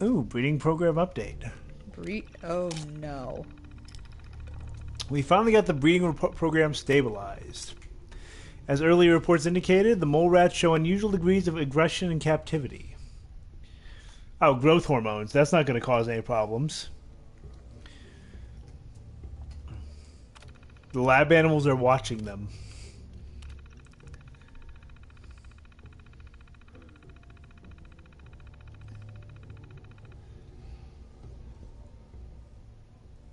Ooh, breeding program update. Oh no. We finally got the breeding program stabilized. As earlier reports indicated, the mole rats show unusual degrees of aggression in captivity. Oh, growth hormones. That's not going to cause any problems. The lab animals are watching them.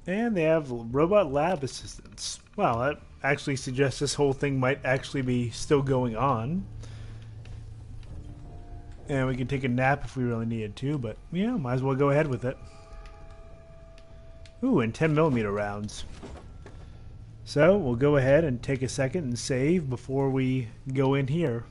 And they have robot lab assistants. Well, that actually suggests this whole thing might actually be still going on. And we can take a nap if we really needed to, but yeah, might as well go ahead with it. Ooh, and 10mm rounds. So, we'll go ahead and take a second and save before we go in here.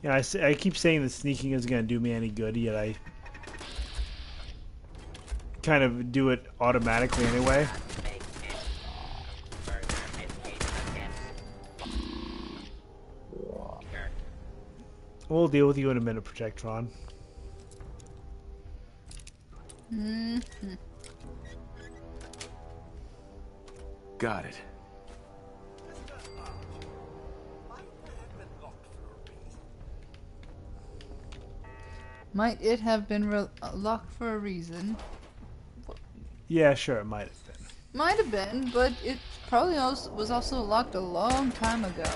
Yeah, I keep saying that sneaking isn't going to do me any good, yet I kind of do it automatically anyway. We'll deal with you in a minute, Protectron. Got it. Might it have been locked for a reason? Yeah, sure, it might have been. Might have been, but it probably was also locked a long time ago.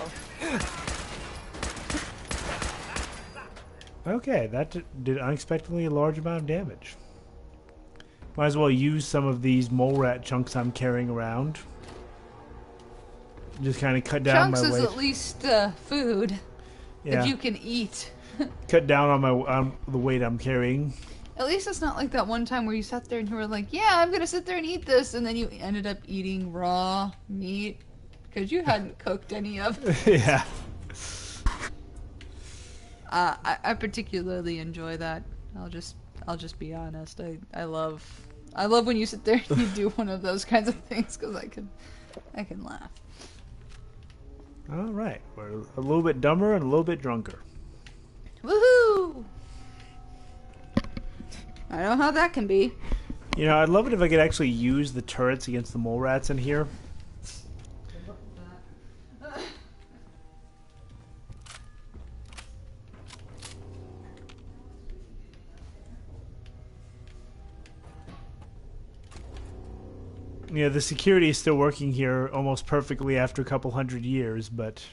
Okay, that did unexpectedly a large amount of damage. Might as well use some of these mole rat chunks I'm carrying around. Just kind of cut down Chunks my is weight. at least food that you can eat. Cut down on the weight I'm carrying. At least it's not like that one time where you sat there and you were like, yeah, I'm gonna sit there and eat this, and then you ended up eating raw meat because you hadn't cooked any of it. Yeah. I particularly enjoy that. I'll just be honest. I love when you sit there and you do one of those kinds of things because I can laugh. All right, we're a little bit dumber and a little bit drunker. Woohoo! I know how that can be. You know, I'd love it if I could actually use the turrets against the mole rats in here. Yeah, the security is still working here almost perfectly after a couple hundred years, but...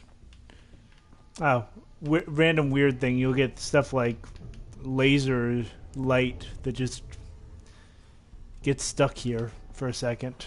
Oh, random weird thing. You'll get stuff like laser light that just gets stuck here for a second.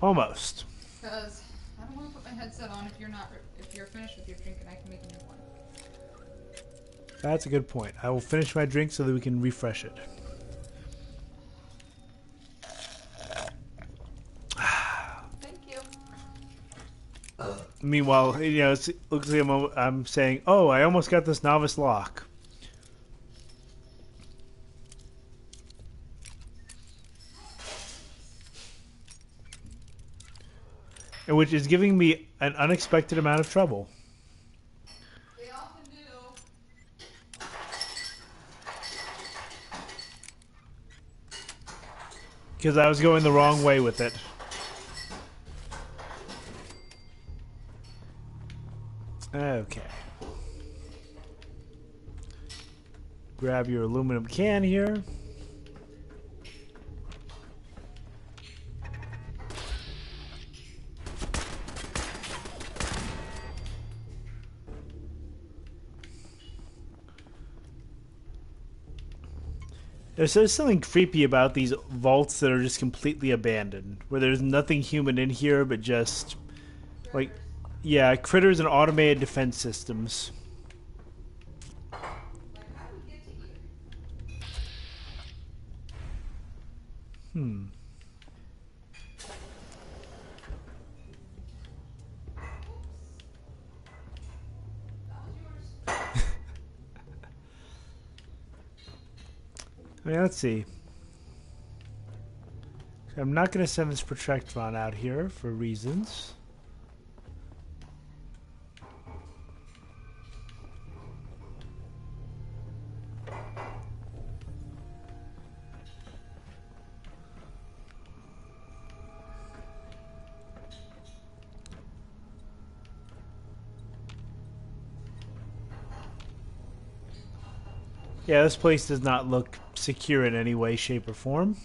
Almost. Because I don't want to put my headset on if you're finished with your drink and I can make a new one. That's a good point. I will finish my drink so that we can refresh it. Thank you. Meanwhile, you know, it looks like I'm saying, "Oh, I almost got this novice lock." And which is giving me an unexpected amount of trouble. They often do. Because I was going the wrong way with it. Okay. Grab your aluminum can here. There's something creepy about these vaults that are just completely abandoned, where there's nothing human in here but just, like, yeah, critters and automated defense systems. I mean, let's see. I'm not going to send this Protractron out here for reasons. Yeah, this place does not look secure in any way, shape, or form.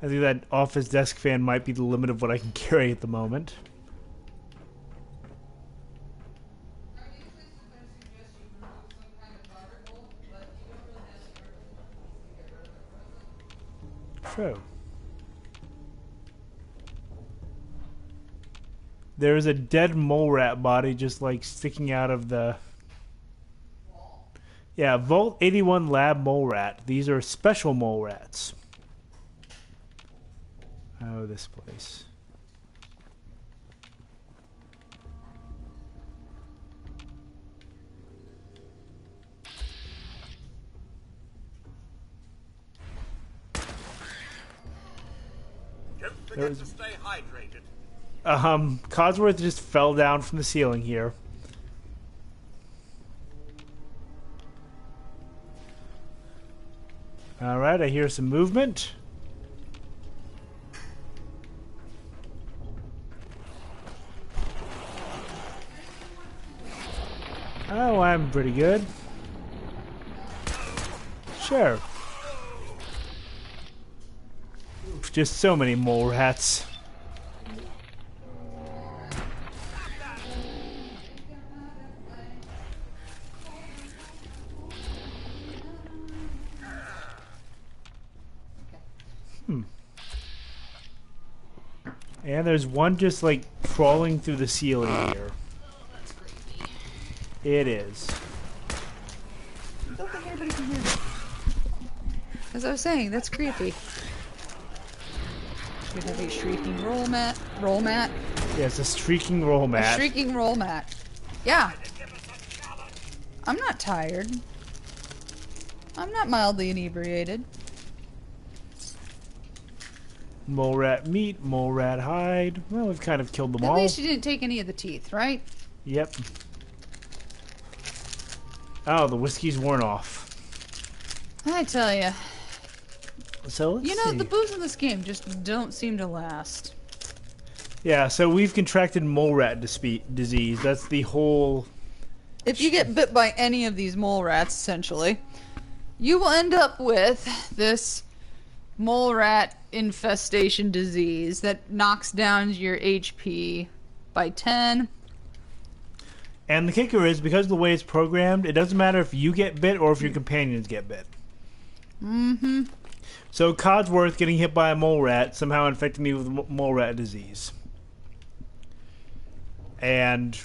I think that office desk fan might be the limit of what I can carry at the moment. True. There is a dead mole rat body just like sticking out of the... Yeah, Vault 81 Lab mole rat. These are special mole rats. Oh, this place. Don't forget to stay hydrated. Codsworth just fell down from the ceiling here. Alright, I hear some movement. Oh, I'm pretty good. Sure. Just so many mole rats. And there's one just like crawling through the ceiling here. It is. I don't think anybody can hear me. As I was saying, that's creepy. We have a shrieking roll mat. Yeah, it's a streaking roll A mat. shrieking roll mat. Yeah. I'm not tired. I'm not mildly inebriated. Mole rat meat, mole rat hide. Well, we've kind of killed them At all. least you didn't take any of the teeth, right? Yep. Oh, the whiskey's worn off. I tell ya. So let's You know, see. the booze in this game just don't seem to last. Yeah, so we've contracted mole rat disease. That's the whole... If you get bit by any of these mole rats, essentially, you will end up with this mole rat infestation disease that knocks down your HP by 10. And the kicker is, because of the way it's programmed, it doesn't matter if you get bit or if your companions get bit. Mm-hmm. So Codsworth getting hit by a mole rat somehow infected me with mole rat disease. And...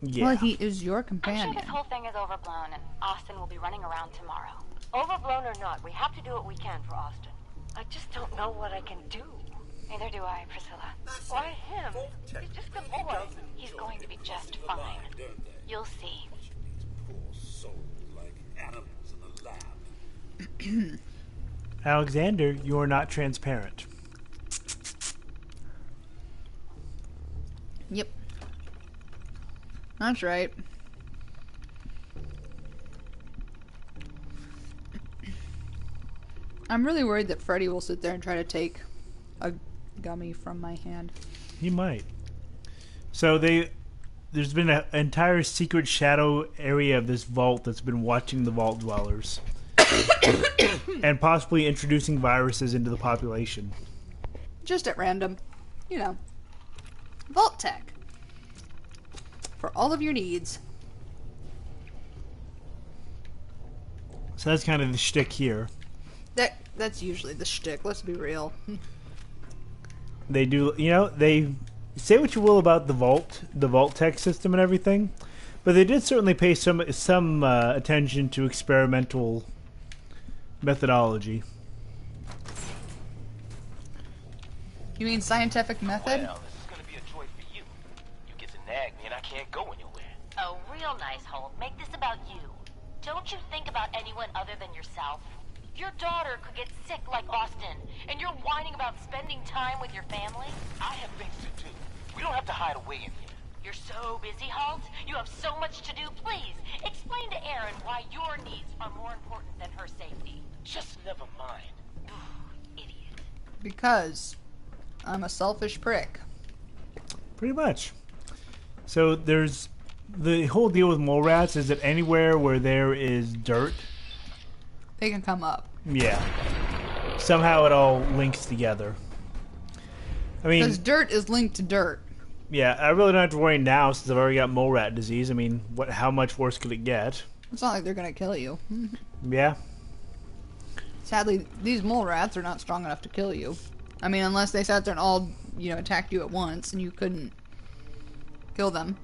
yeah. Well, he is your I'm sure companion. this whole thing is overblown, and Austin will be running around tomorrow. Overblown or not, we have to do what we can for Austin. I just don't know what I can do. Neither do I, Priscilla. Why him? He's just a boy. He's going to be just fine. You'll see. Poor souls like animals in a lab. Alexander, you are not transparent. Yep. That's right. I'm really worried that Freddy will sit there and try to take a gummy from my hand. He might. So there's been an entire secret shadow area of this vault that's been watching the vault dwellers. And possibly introducing viruses into the population. Just at random. You know. Vault tech. For all of your needs. So that's kind of the shtick here. That's usually the shtick. Let's be real. They do, you know, they say what you will about the Vault Tech system and everything, but they did certainly pay some attention to experimental methodology. You mean scientific method? Well, this is gonna be a joy for you. You get to nag me and I can't go anywhere. Oh, real nice, Holt. Make this about you. Don't you think about anyone other than yourself? Your daughter could get sick like Austin, and you're whining about spending time with your family? I have things to do. We don't have to hide away in here. You're so busy, Holt. You have so much to do. Please, explain to Erin why your needs are more important than her safety. Just never mind. Idiot. Because I'm a selfish prick. Pretty much. So there's the whole deal with mole rats is that anywhere where there is dirt, They can come up. yeah, somehow it all links together. I mean, Because dirt is linked to dirt. yeah, I really don't have to worry now since I've already got mole rat disease. I mean, how much worse could it get? It's not like they're gonna kill you. Yeah. Sadly, these mole rats are not strong enough to kill you. I mean, unless they sat there and all, attacked you at once and you couldn't kill them.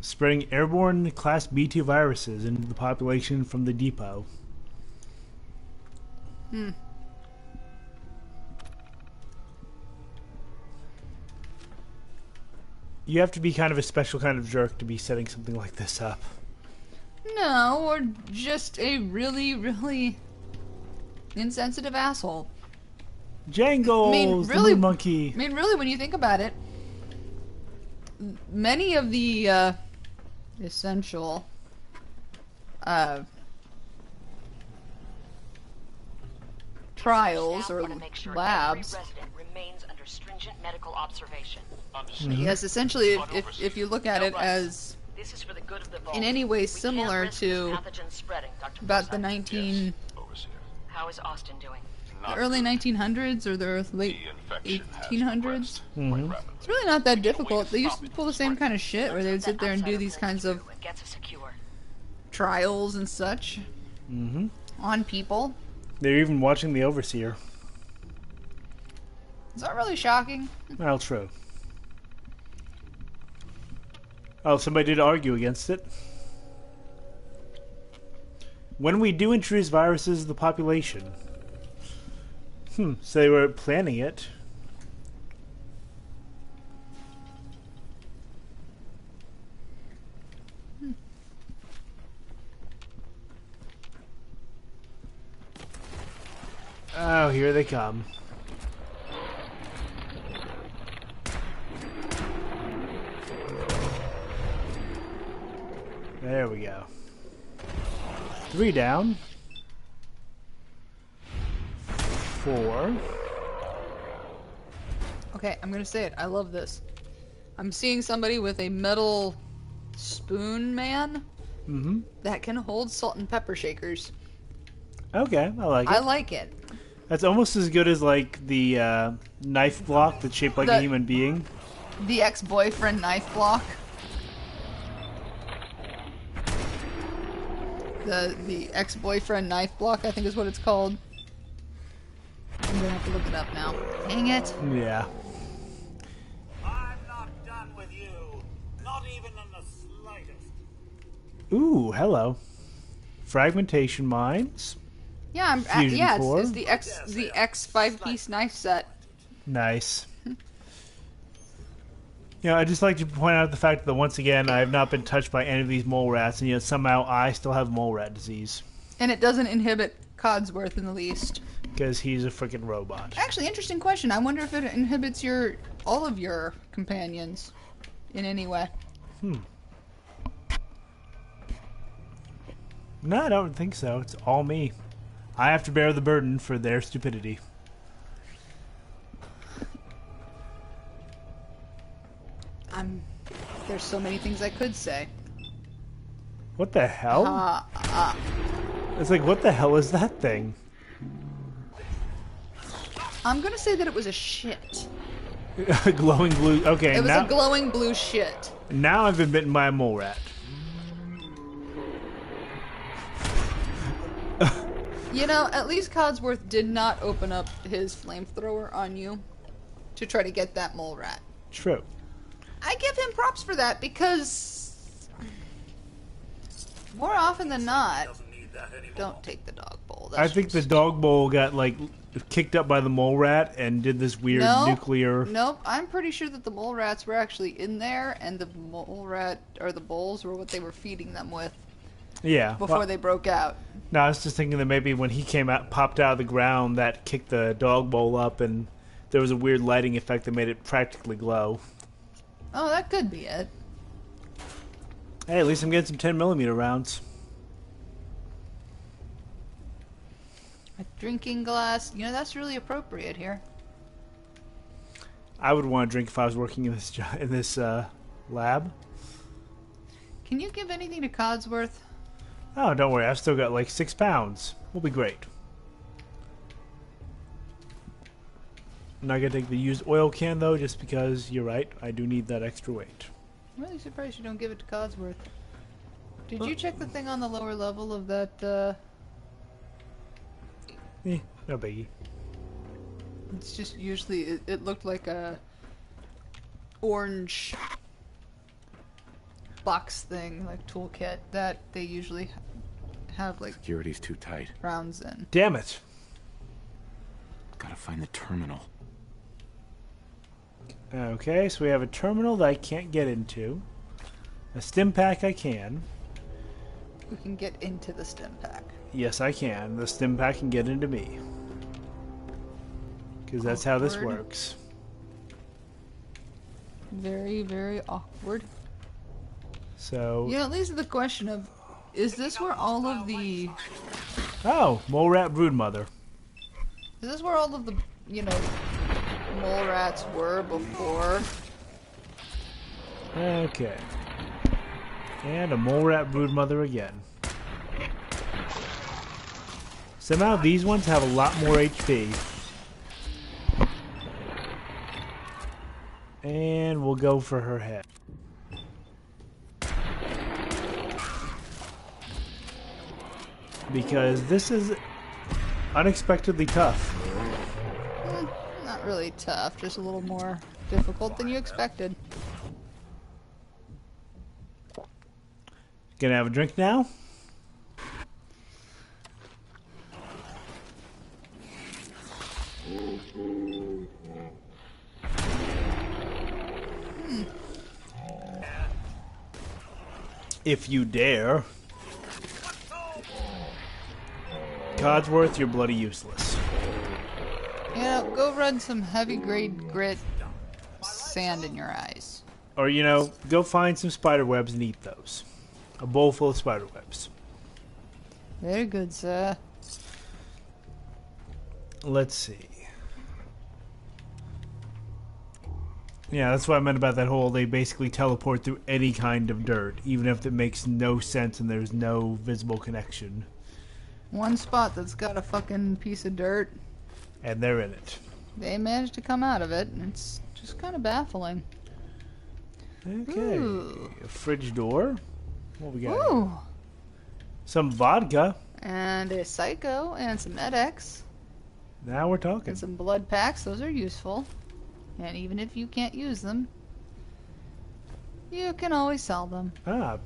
Spreading airborne Class B2 viruses into the population from the depot. You have to be kind of a special kind of jerk to be setting something like this up. No, or just a really, really insensitive asshole. Jangles, I mean, the really- moon monkey. I mean, really, when you think about it, many of the essential trials Staff or want to make sure labs. every resident remains under stringent medical observation. Understand? Yes, essentially, if you look at it as This is for the good of the vault. in any way We can't similar risk to this pathogen spreading, Dr. about the Forsyth. Overseer. How is Austin doing? the early 1900s or the late The infection has 1800s. progressed quite rapidly. It's really not that difficult. They used to pull the same kind of shit where they would sit there and do these kinds of It gets us secure. trials and such on people. They're even watching the Overseer. Is that really shocking? Well, true. Oh, somebody did argue against it. When we do introduce viruses to the population. So they were planning it. Oh, here they come. There we go. 3 down. 4. Okay, I'm gonna say it. I love this. I'm seeing somebody with a metal spoon man that can hold salt and pepper shakers. Okay, I like it. I like it. That's almost as good as like the knife block that's shaped like a The- human being. The ex-boyfriend knife block. The ex-boyfriend knife block, I think is what it's called. I'm gonna have to look it up now. Dang it. Yeah. I'm not done with you. Not even in the slightest. Ooh, hello. Fragmentation mines. Yeah, Fusion yeah, core. it's the X 5-piece knife set. Nice. I'd just like to point out the fact that once again I have not been touched by any of these mole rats, and yet somehow I still have mole rat disease And it doesn't inhibit Codsworth in the least. because he's a freaking robot. Actually, interesting question. I wonder if it inhibits all of your companions in any way. No, I don't think so. It's all me. I have to bear the burden for their stupidity. There's so many things I could say. What the hell? It's like, what the hell is that thing? I'm gonna say that it was a shit. Glowing blue. Okay, It was now, a glowing blue shit. now I've been bitten by a mole rat. You know, at least Codsworth did not open up his flamethrower on you to try to get that mole rat. True. I give him props for that because more often than not, Doesn't need that anymore. don't take the dog bowl. I think the dog bowl got like kicked up by the mole rat and did this weird nuclear. Nope, I'm pretty sure that the mole rats were actually in there, and the mole rat or the bowls were what they were feeding them with Yeah. before Well, they broke out. no, I was just thinking that maybe when he came out, popped out of the ground, that kicked the dog bowl up, and there was a weird lighting effect that made it practically glow. Oh, that could be it. Hey, at least I'm getting some 10mm rounds. A drinking glass. You know, that's really appropriate here. I would want to drink if I was working in this lab. Can you give anything to Codsworth? Oh, don't worry, I've still got like 6 pounds. We'll be great. I'm not gonna take the used oil can though, just because you're right, I do need that extra weight. I'm really surprised you don't give it to Codsworth. Did you check the thing on the lower level of that, No biggie. It's just usually, it looked like a orange box thing, like toolkit, that they usually have like Security's too tight. rounds in. Damn it. Gotta find the terminal. Okay, so we have a terminal that I can't get into. A stim pack I can. You can get into the stim pack. Yes, I can. The stim pack can get into me. Because that's how this Awkward. works. Very, very awkward. So, You know, it leads to the question of, is this where all of the, oh, mole rat broodmother. is this where all of the, you know, mole rats were before? Okay. And a mole rat broodmother again. Somehow these ones have a lot more HP. And we'll go for her head. Because this is unexpectedly tough. Not really tough, just a little more difficult than you expected. Gonna have a drink now? If you dare. Codsworth, you're bloody useless. You know, go run some heavy grade grit sand in your eyes. Or, you know, go find some spider webs and eat those. A bowl full of spider webs. Very good, sir. Let's see. Yeah, that's what I meant about that whole, they basically teleport through any kind of dirt, even if it makes no sense and there's no visible connection. One spot that's got a fucking piece of dirt, And they're in it. they managed to come out of it, and it's just kind of baffling. Okay. Ooh. A fridge door. What we got? Ooh! Some vodka. And a Psycho, and some Med-X, Now we're talking. and some blood packs. Those are useful. And even if you can't use them, you can always sell them. Ah,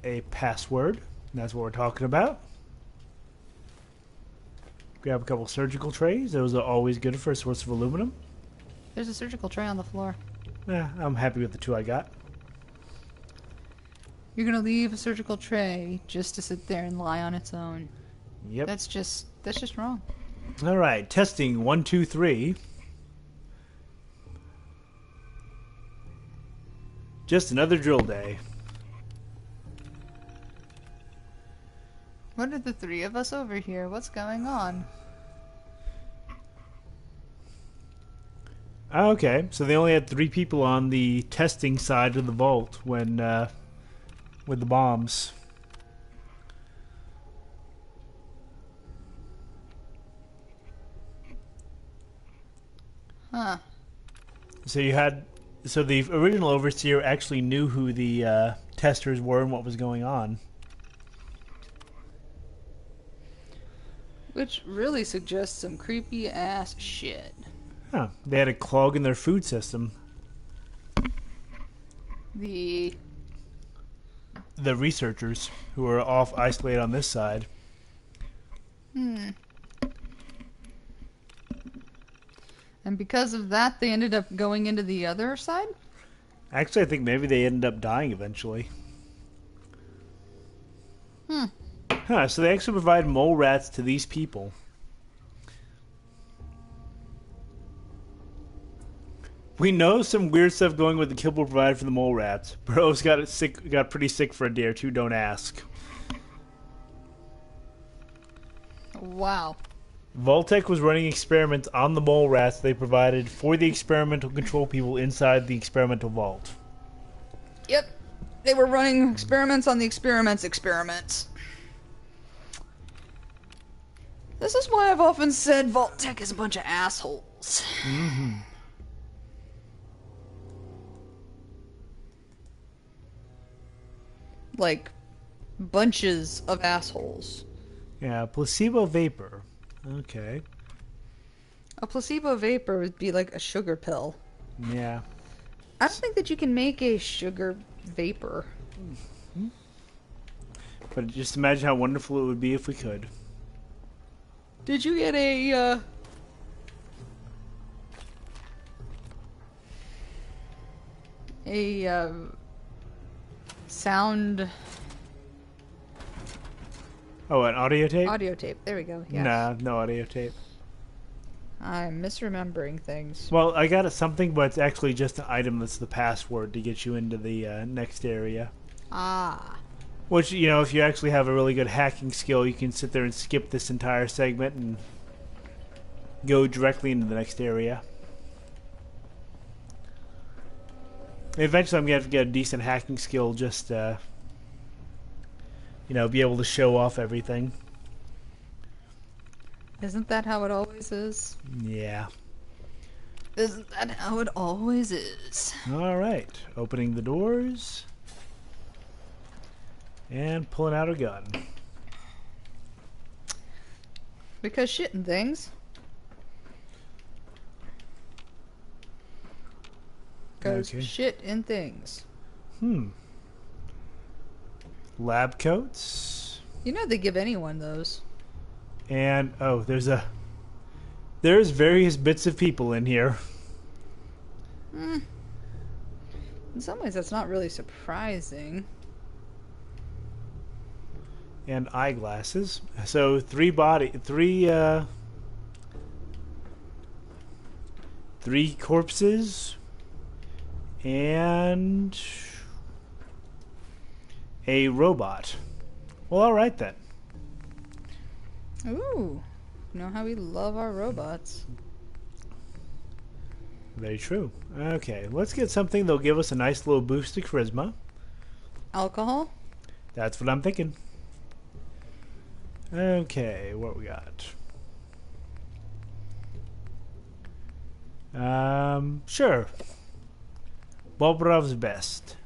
a password. That's what we're talking about. Grab a couple surgical trays. Those are always good for a source of aluminum. There's a surgical tray on the floor. Yeah, I'm happy with the 2 I got. You're gonna leave a surgical tray just to sit there and lie on its own. Yep. That's just wrong. All right, testing 1, 2, 3. Just another drill day. What are the three of us over here? What's going on? Okay, so they only had 3 people on the testing side of the vault when with the bombs. Huh. So the original overseer actually knew who the testers were and what was going on. Which really suggests some creepy ass shit. Huh. They had a clog in their food system. The researchers who were off isolated on this side. And because of that, they ended up going into the other side? Actually, I think maybe they ended up dying eventually. Huh, so they actually provide mole rats to these people. We know some weird stuff going with the kibble provided for the mole rats. Burroughs got pretty sick for a day or two, don't ask. Wow. Vault-Tec was running experiments on the mole rats they provided for the experimental control people inside the experimental vault. Yep. They were running experiments on the experiments. This is why I've often said Vault-Tec is a bunch of assholes. Like, bunches of assholes. Yeah, placebo vapor. Okay. A placebo vapor would be like a sugar pill. Yeah. I don't think that you can make a sugar vapor. But just imagine how wonderful it would be if we could. Did you get a sound Oh, an audio tape? audio tape? There we go. Yes. Nah, no audio tape. I'm misremembering things. Well, I got something, but it's actually just an item that's the password to get you into the next area. Ah. Which, you know, if you actually have a really good hacking skill, you can sit there and skip this entire segment and go directly into the next area. Eventually, I'm going to have to get a decent hacking skill just to, you know, be able to show off everything. Isn't that how it always is? Yeah. Isn't that how it always is? All right. Opening the doors. And pulling out a gun. Because shit and things. Because Okay. shit and things. Lab coats. You know they give anyone those. And, oh, there's various bits of people in here. In some ways that's not really surprising. And eyeglasses. So three corpses and a robot. Well, all right then. Ooh. You know how we love our robots. Very true. Okay, let's get something that'll give us a nice little boost to charisma. Alcohol? That's what I'm thinking. Okay, what we got? Sure. Bobrov's best.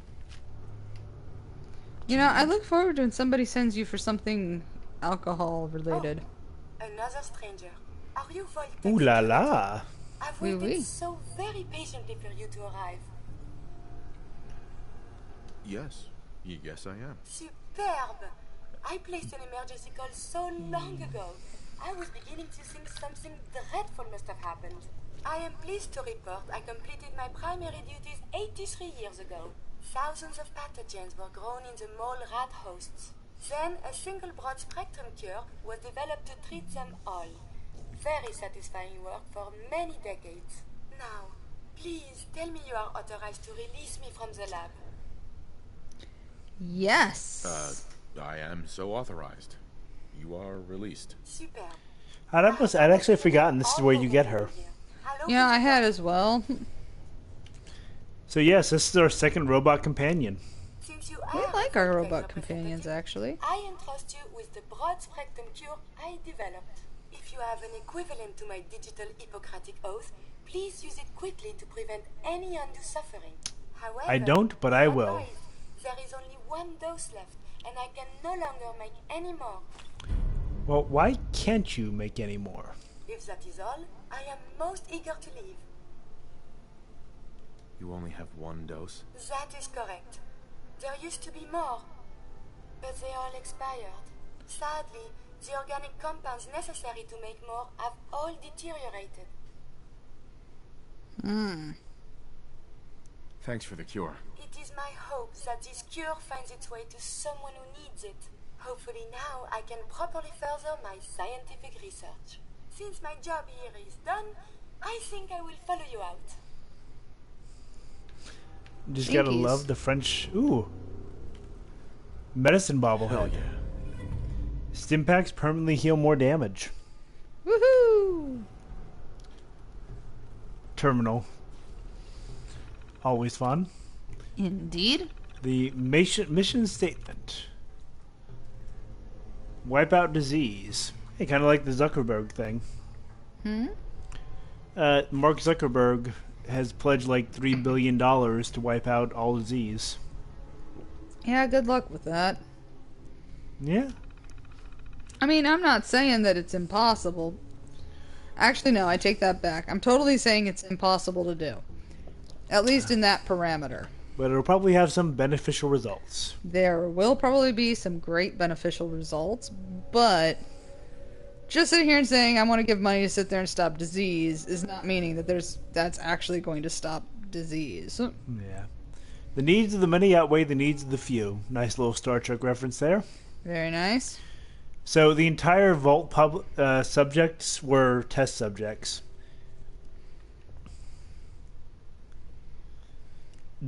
You know, I look forward to when somebody sends you for something alcohol related. Another stranger. Are you Vault-Tec? Ooh la la. I've Oui, waited oui. so very patiently for you to arrive. Yes. Yes, I am. Superb! I placed an emergency call so long ago. I was beginning to think something dreadful must have happened. I am pleased to report I completed my primary duties 83 years ago. Thousands of pathogens were grown in the mole rat hosts. Then a single broad-spectrum cure was developed to treat them all. Very satisfying work for many decades. Now, please tell me you are authorized to release me from the lab. Yes. I am so authorized. You are released. Superb. I'd actually forgotten this is where you get her. Yeah, I had as well. So yes, this is our second robot companion. Since you We are like a our Vault-Tec robot companions, representative, actually. I entrust you with the broad-spectrum cure I developed. If you have an equivalent to my digital Hippocratic oath, please use it quickly to prevent any undue suffering. However, I don't, but I be will. advised, there is only one dose left, and I can no longer make any more. Well, why can't you make any more? If that is all, I am most eager to leave. You only have one dose? That is correct. There used to be more, but they all expired. Sadly, the organic compounds necessary to make more have all deteriorated. Thanks for the cure. It is my hope that this cure finds its way to someone who needs it. Hopefully now I can properly further my scientific research. Since my job here is done, I think I will follow you out. Just gotta Jinkies. love the French. Ooh. Medicine bobblehead. Hell yeah. Stimpaks permanently heal more damage. Woohoo! Terminal. Always fun. Indeed. The mission statement. Wipe out disease. Hey, kind of like the Zuckerberg thing. Mark Zuckerberg has pledged like $3 billion to wipe out all disease. Yeah, good luck with that. Yeah. I mean, I'm not saying that it's impossible. Actually, no, I take that back. I'm totally saying it's impossible to do. At least in that parameter. But it'll probably have some beneficial results. There will probably be some great beneficial results, but just sitting here and saying I want to give money to sit there and stop disease is not meaning that that's actually going to stop disease. Yeah. The needs of the many outweigh the needs of the few. Nice little Star Trek reference there. Very nice. So the entire Vault subjects were test subjects.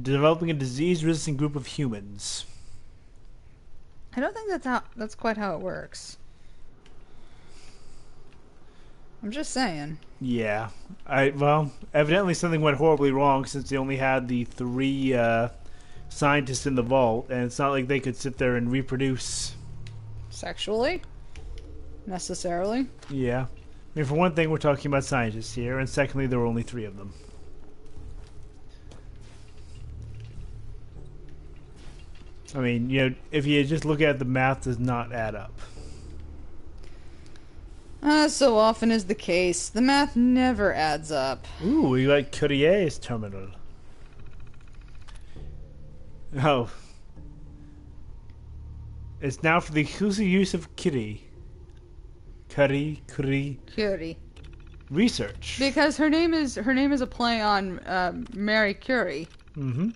Developing a disease-resistant group of humans. I don't think that's quite how it works. I'm just saying. Yeah. Well, evidently something went horribly wrong since they only had the 3 scientists in the vault, and it's not like they could sit there and reproduce. Sexually? Necessarily? Yeah. I mean, for one thing, we're talking about scientists here, and secondly, there were only 3 of them. I mean, you know, if you just look at it, the math does not add up. So often is the case. The math never adds up. Ooh, we got Curier's terminal. Oh. It's now for the exclusive use of Curie. Curie. Curie. Research. Because her name is a play on Mary Curie. Mm-hmm.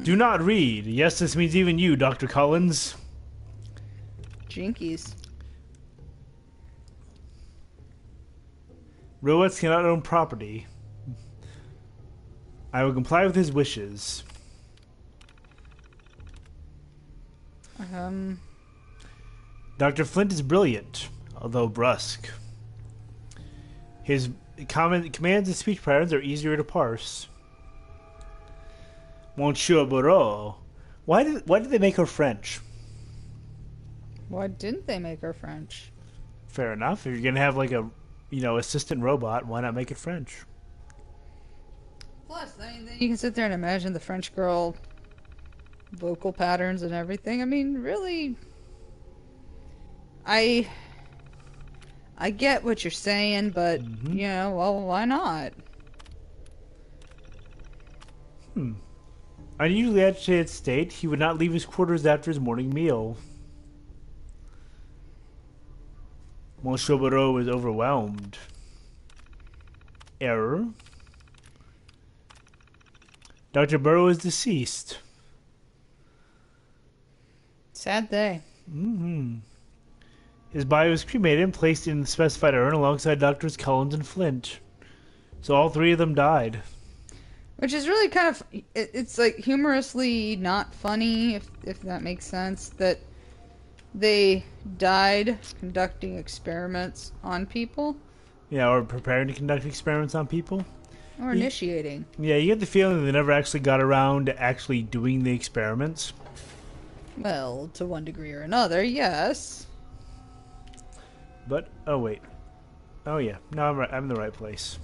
Do not read. Yes, this means even you, Dr. Collins. Jinkies. Robots cannot own property. I will comply with his wishes. Dr. Flint is brilliant, although brusque. His commands and speech patterns are easier to parse. Monsieur Bureau. Why did they make her French? Why didn't they make her French? Fair enough. If you're gonna have like a, assistant robot, why not make it French? Plus, I mean, you can sit there and imagine the French girl vocal patterns and everything. I mean, really, I get what you're saying, but well, why not? Unusually agitated state, he would not leave his quarters after his morning meal. Monsieur Bureau is overwhelmed. Error. Dr. Burrow is deceased. Sad day. His body was cremated and placed in the specified urn alongside Doctors Collins and Flint. So all 3 of them died. Which is really kind of, it's like humorously not funny, if that makes sense, that they died conducting experiments on people. Yeah, or preparing to conduct experiments on people. Or initiating. Yeah, you get the feeling they never actually got around to actually doing the experiments. Well, to one degree or another, yes. But, oh wait. Oh yeah, no, I'm right. I'm in the right place.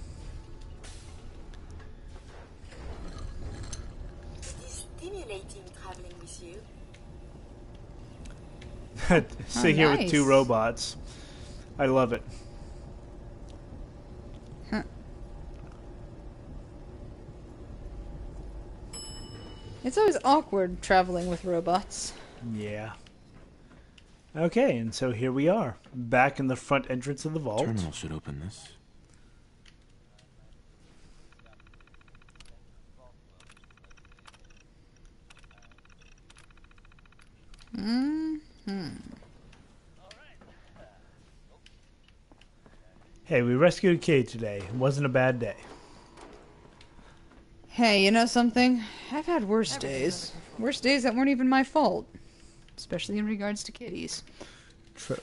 It is stimulating traveling with you. Sit here with nice. 2 robots. I love it. Huh. It's always awkward traveling with robots. Yeah. Okay, and so here we are, back in the front entrance of the vault. Terminal should open this. Hey, we rescued a kid today. It wasn't a bad day. Hey, you know something? I've had worse days. Worse days that weren't even my fault. Especially in regards to kitties. True.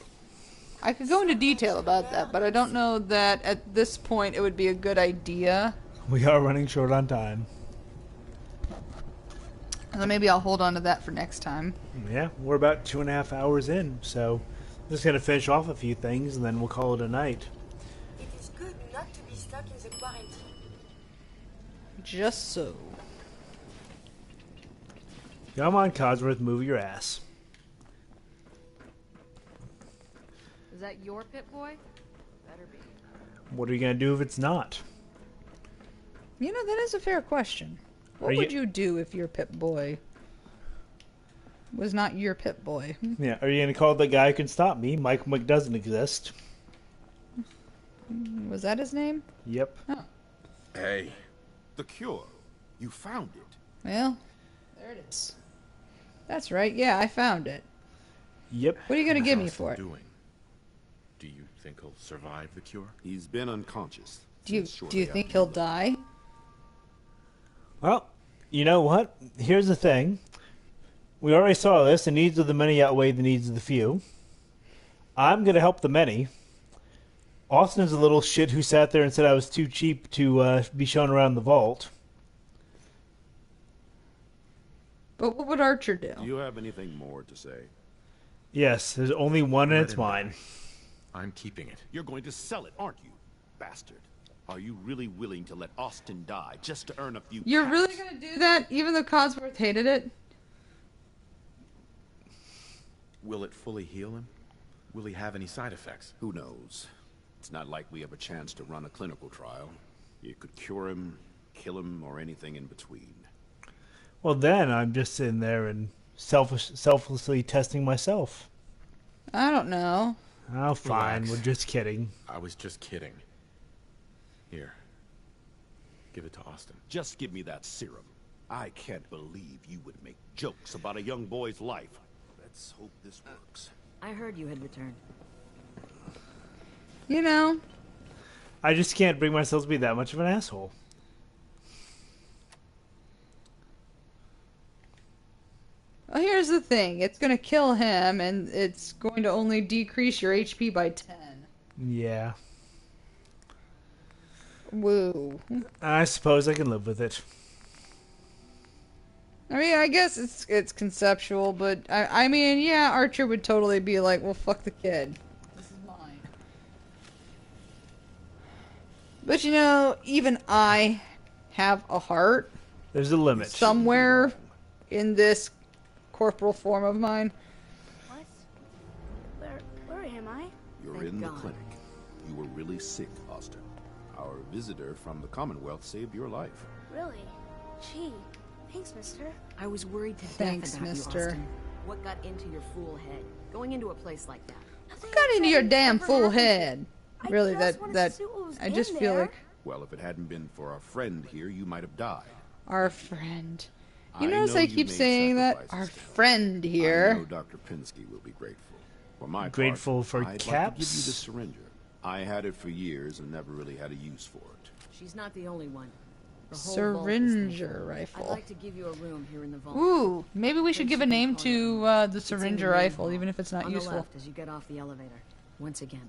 I could go into detail about that, but I don't know that at this point it would be a good idea. We are running short on time. So maybe I'll hold on to that for next time. Yeah, we're about 2.5 hours in, so just gonna finish off a few things and then we'll call it a night. It is good not to be stuck in the quarantine. Just so. Come on, Codsworth, move your ass. Is that your Pit Boy? Better be. What are you gonna do if it's not? You know, that is a fair question. What Are would you- you do if your Pit Boy was not your Pit Boy? Yeah, are you gonna call the guy who can stop me? Mike doesn't exist. Was that his name? Yep. Hey, the cure. You found it. Well, there it is. That's right, yeah, I found it. Yep. What are you gonna How's give me Austin for it? doing? Do you think he'll survive the cure? He's been unconscious. Do you since shortly think after he'll you left. die? Well, you know what? Here's the thing. We already saw this. The needs of the many outweigh the needs of the few. I'm going to help the many. Austin's a little shit who sat there and said I was too cheap to be shown around the vault. But what would Archer do? Do you have anything more to say? Yes, there's only one and Let it's him mine. die. I'm keeping it. You're going to sell it, aren't you, bastard? Are you really willing to let Austin die just to earn a few You're caps? really gonna do that, even though Codsworth hated it? Will it fully heal him? Will he have any side effects? Who knows? It's not like we have a chance to run a clinical trial. You could cure him, kill him, or anything in between. Well, then I'm just sitting there and selflessly testing myself. I don't know. Oh, fine. Relax. We're just kidding. I was just kidding. Here. Give it to Austin. Just give me that serum. I can't believe you would make jokes about a young boy's life. Let's hope this works. I heard you had returned. You know, I just can't bring myself to be that much of an asshole. well, here's the thing. It's gonna kill him, and it's going to only decrease your HP by 10. Yeah. Woo. I suppose I can live with it. I mean, I guess it's conceptual, but I mean, yeah, Archer would totally be like, well, fuck the kid. This is mine. But you know, even I have a heart There's a limit. somewhere in this corporal form of mine. What? Where am I? You're Thank in the God. clinic. You were really sick, Austin. Our visitor from the Commonwealth saved your life. Really? Gee, thanks, mister. I was worried to Thanks, death about mister. you, Austin. What got into your fool head? Going into a place like that. Nothing Got into your exciting damn ever full happened. head. I Really, just wanted to that see what was I in just feel there. like Well, if it hadn't been for our friend here, you might have died. our friend. You I notice know I you keep made saying that? sacrifices Our to help. friend I here. know Dr. Pinsky will be grateful. For my Grateful part, for I'd like to give caps? you the syringer. I had it for years and never really had a use for it. She's not the only one. The whole vault is Syringer thankful. I'd rifle. like to give you a room here in the vault. Ooh, maybe we should give a name to the It's in syringer the main rifle, hall, even if it's not on useful. the left as you get off the elevator. Once again,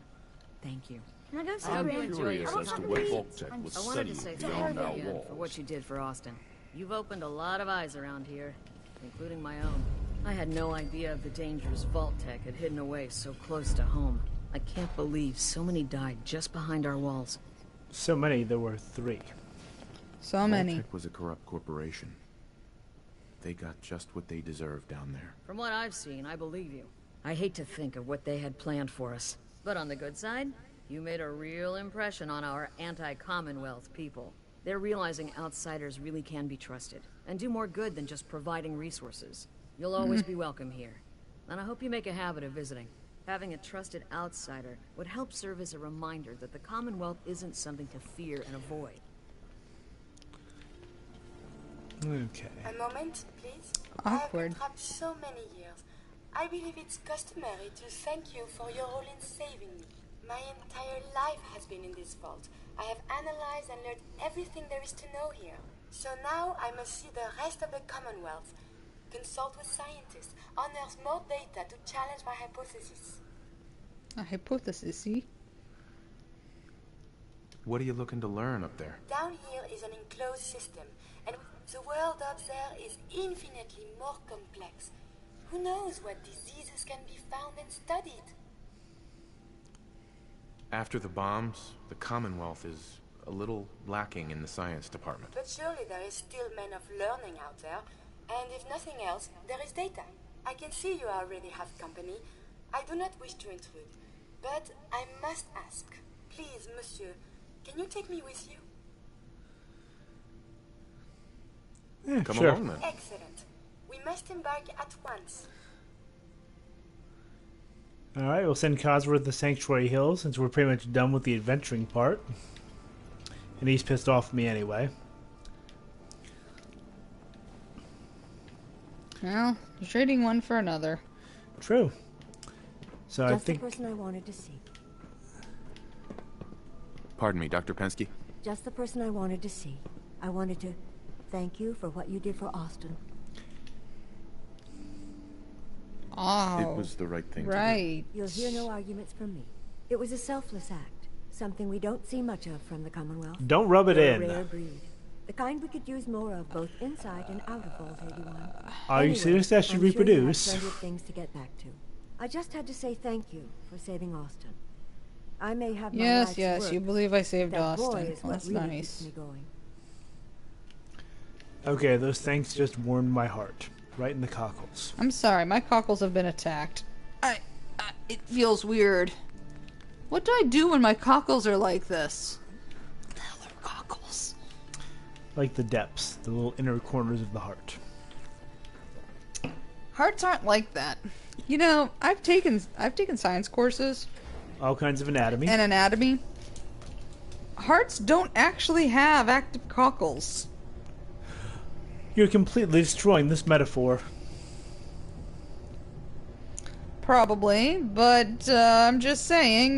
thank you. Can I go see I'm Grandma? curious I as don't to have what to Vault-Tec I'm was I wanted to say studying thank beyond you our again walls. for what you did for Austin. You've opened a lot of eyes around here, including my own. I had no idea of the dangers Vault-Tec had hidden away so close to home. I can't believe so many died just behind our walls. So many, there were 3. So many. Vault-Tec was a corrupt corporation. They got just what they deserved down there. From what I've seen, I believe you. I hate to think of what they had planned for us. But on the good side, you made a real impression on our anti-Commonwealth people. They're realizing outsiders really can be trusted, and do more good than just providing resources. You'll always be welcome here, and I hope you make a habit of visiting. Having a trusted outsider would help serve as a reminder that the Commonwealth isn't something to fear and avoid. Okay. A moment, please. Awkward. I have been trapped so many years. I believe it's customary to thank you for your role in saving me. My entire life has been in this vault. I have analyzed and learned everything there is to know here. So now I must see the rest of the Commonwealth, consult with scientists, unearth more data to challenge my hypothesis. A hypothesis, see? What are you looking to learn up there? Down here is an enclosed system, and the world up there is infinitely more complex. Who knows what diseases can be found and studied? After the bombs, the Commonwealth is a little lacking in the science department. But surely there is still men of learning out there, and if nothing else, there is data. I can see you already have company. I do not wish to intrude, but I must ask. Please, monsieur, can you take me with you? Yeah, Come sure. along then. Excellent. We must embark at once. Alright, we'll send Cosworth to the Sanctuary Hills since we're pretty much done with the adventuring part. And he's pissed off at me anyway. Well, trading one for another. True. So I Just the think... person I wanted to see. Pardon me, Dr. Pensky? Just the person I wanted to see. I wanted to thank you for what you did for Austin. Oh. It was the right thing to do. Right. You'll hear no arguments from me. It was a selfless act. Something we don't see much of from the Commonwealth. Don't rub it They're in. a rare breed. The kind we could use more of both inside and out of Vault 81. Are you serious that should I'm sure you have reproduce? plenty of things to get back to. I just had to say thank you for saving Austin. I may have my Yes, life's yes, work, you believe I saved that boy Austin. is what That's really nice. keeps me going. Okay, those thanks just warmed my heart. Right in the cockles. I'm sorry, my cockles have been attacked. It feels weird. What do I do when my cockles are like this? What the hell are cockles? Like the depths, the little inner corners of the heart. Hearts aren't like that. You know, I've taken science courses All kinds of anatomy. and anatomy. Hearts don't actually have active cockles. You're completely destroying this metaphor. Probably, but I'm just saying.